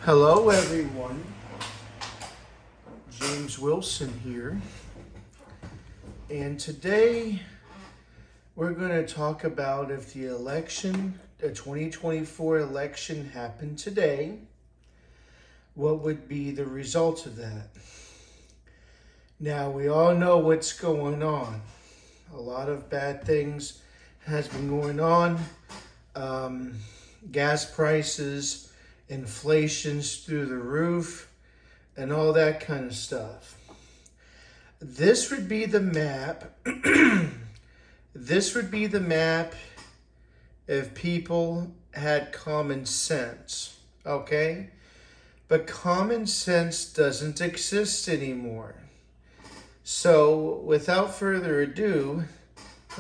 Hello, everyone. James Wilson here. And today we're going to talk about if the 2024 election happened today, what would be the result of that? Now, we all know what's going on. A lot of bad things has been going on. Gas prices, inflation's through the roof, and all that kind of stuff. This would be the map. This would be the map if people had common sense, okay? But common sense doesn't exist anymore. So, without further ado,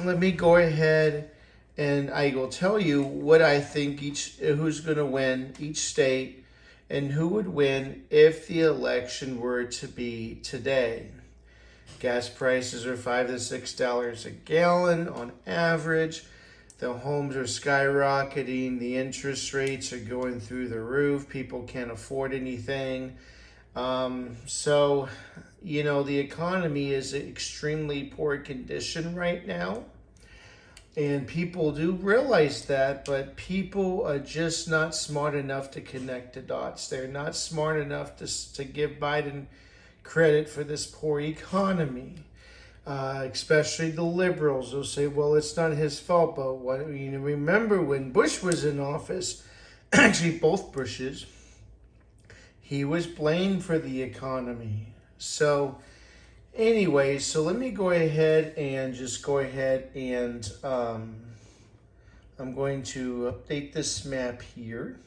let me go ahead and I will tell you what I think who's going to win each state and who would win if the election were to be today. Gas prices are $5 to $6 a gallon on average. The homes are skyrocketing. The interest rates are going through the roof. People can't afford anything. So, the economy is in extremely poor condition right now. And people do realize that, but people are just not smart enough to connect the dots. They're not smart enough to give Biden credit for this poor economy. Especially the liberals. They'll say, well, it's not his fault. But remember when Bush was in office, actually both Bushes, he was blamed for the economy. So anyway, so let me go ahead and I'm going to update this map here.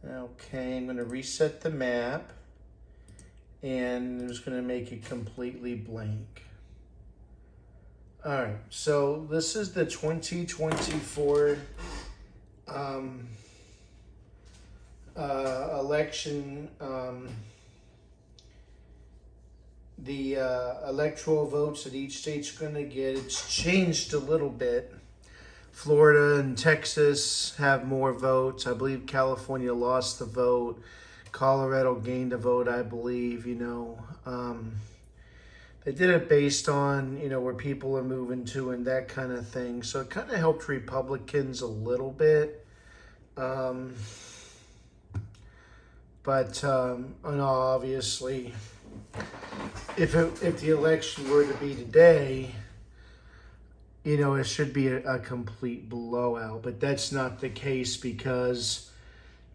Okay, I'm going to reset the map and I'm just going to make it completely blank. All right, so this is the 2024 election. The electoral votes that each state's going to get. It's changed a little bit. Florida and Texas have more votes. I believe California lost the vote. Colorado gained a vote, I believe. They did it based on, where people are moving to and that kind of thing. So it kind of helped Republicans a little bit. But obviously, if the election were to be today, it should be a complete blowout. But that's not the case because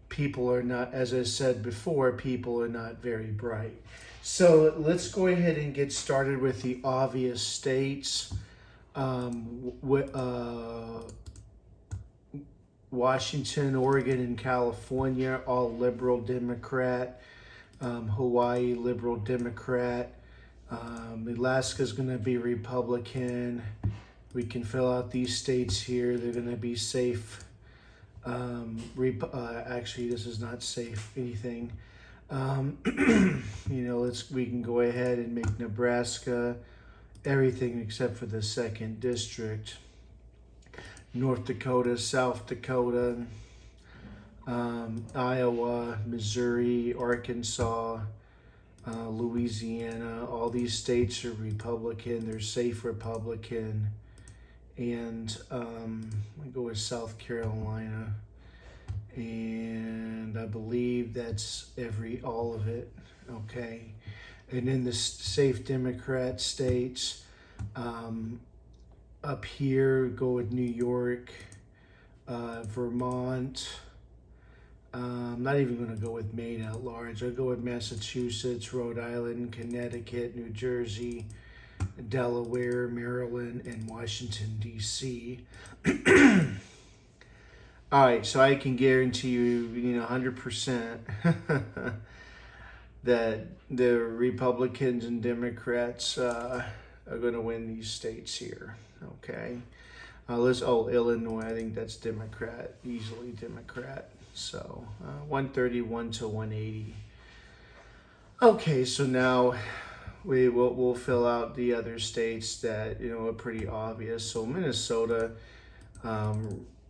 people are not, as I said before, people are not very bright. So let's go ahead and get started with the obvious states. Washington, Oregon, and California, all liberal Democrat. Hawaii, liberal Democrat. Alaska's going to be Republican. We can fill out these states here. They're going to be safe. Actually, this is not safe anything. We can go ahead and make Nebraska everything except for the 2nd district. North Dakota, South Dakota, Iowa, Missouri, Arkansas, Louisiana, all these states are Republican. They're safe Republican. And I go with South Carolina. And I believe that's all of it. Okay. And in the safe Democrat states, up here, go with New York, Vermont. I'm not even going to go with Maine at large. I'll go with Massachusetts, Rhode Island, Connecticut, New Jersey, Delaware, Maryland, and Washington, D.C. All right, so I can guarantee you, 100% that the Republicans and Democrats are going to win these states here. Okay. Illinois, I think that's Democrat, easily Democrat. So 131 to 180. Okay, so now we'll fill out the other states that are pretty obvious. So Minnesota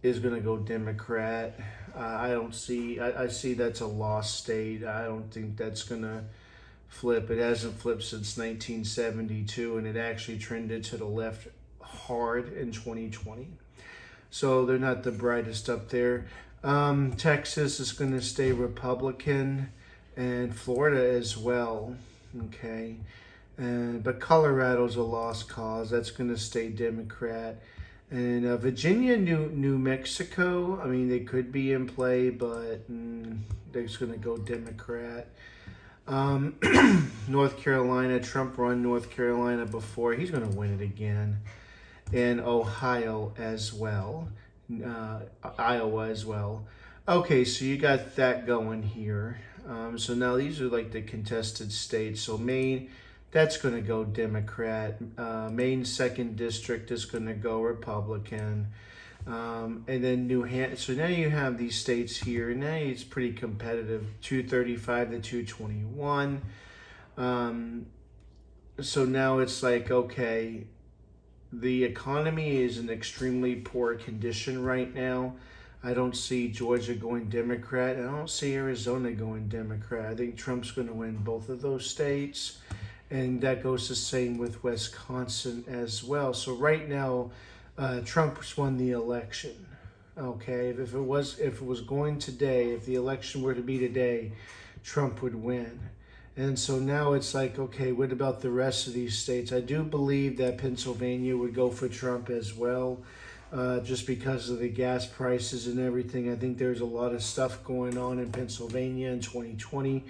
is going to go Democrat. I see that's a lost state. I don't think that's going to flip. It hasn't flipped since 1972, and it actually trended to the left hard in 2020. So they're not the brightest up there. Texas is going to stay Republican, and Florida as well. Okay. But Colorado's a lost cause. That's going to stay Democrat. And Virginia, New Mexico, I mean, they could be in play, but they're just going to go Democrat. North Carolina, Trump won North Carolina before. He's going to win it again. And Ohio as well. Iowa as well. Okay, so you got that going here. So now these are like the contested states. So Maine, that's going to go Democrat. Maine 2nd District is going to go Republican. And then New Hampshire. So now you have these states here. Now it's pretty competitive, 235 to 221. So now it's like, okay, the economy is in extremely poor condition right now. I don't see Georgia going Democrat. I don't see Arizona going Democrat. I think Trump's going to win both of those states. And that goes the same with Wisconsin as well. So right now, Trump's won the election. Okay, if it was going today, if the election were to be today, Trump would win. And so now it's like, okay, what about the rest of these states? I do believe that Pennsylvania would go for Trump as well, just because of the gas prices and everything. I think there's a lot of stuff going on in Pennsylvania in 2020.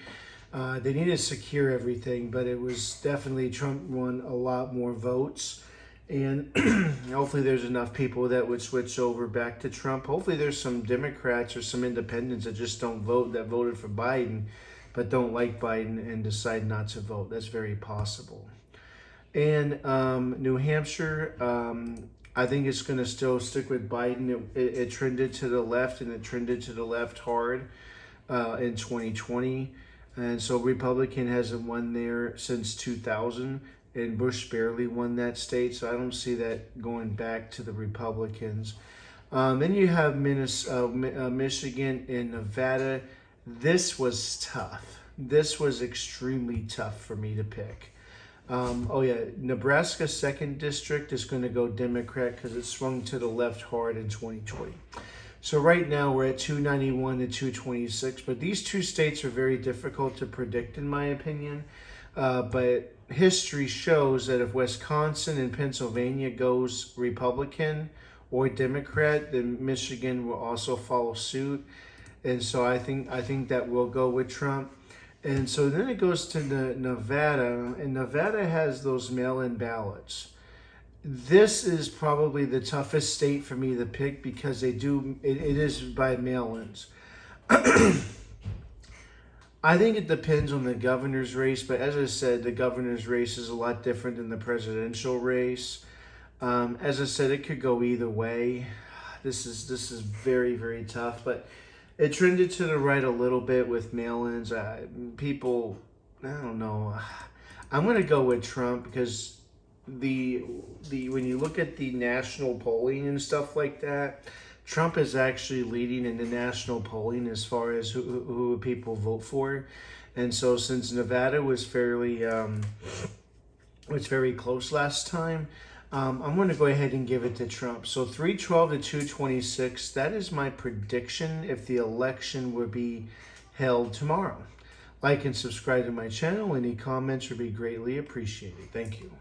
They need to secure everything, but it was definitely Trump won a lot more votes. And hopefully there's enough people that would switch over back to Trump. Hopefully there's some Democrats or some independents that just don't vote, that voted for Biden, but don't like Biden and decide not to vote. That's very possible. And New Hampshire, I think it's going to still stick with Biden. It trended to the left, and it trended to the left hard in 2020. And so Republican hasn't won there since 2000, and Bush barely won that state. So I don't see that going back to the Republicans. Then you have Michigan and Nevada. This was tough. This was extremely tough for me to pick. Nebraska 2nd District is going to go Democrat because it swung to the left hard in 2020. So right now we're at 291 to 226, but these two states are very difficult to predict in my opinion. But history shows that if Wisconsin and Pennsylvania goes Republican or Democrat, then Michigan will also follow suit. And so I think that will go with Trump. And so then it goes to Nevada, and Nevada has those mail-in ballots. This is probably the toughest state for me to pick because it is by mail-ins. I think it depends on the governor's race, but as I said, the governor's race is a lot different than the presidential race. As I said, it could go either way. This is very, very tough, but it trended to the right a little bit with mail-ins. People, I don't know. I'm going to go with Trump because the when you look at the national polling and stuff like that, Trump is actually leading in the national polling as far as who people vote for. And so since Nevada was very close last time, I'm going to go ahead and give it to Trump. So 312 to 226, that is my prediction if the election would be held tomorrow. Like and subscribe to my channel. Any comments would be greatly appreciated. Thank you.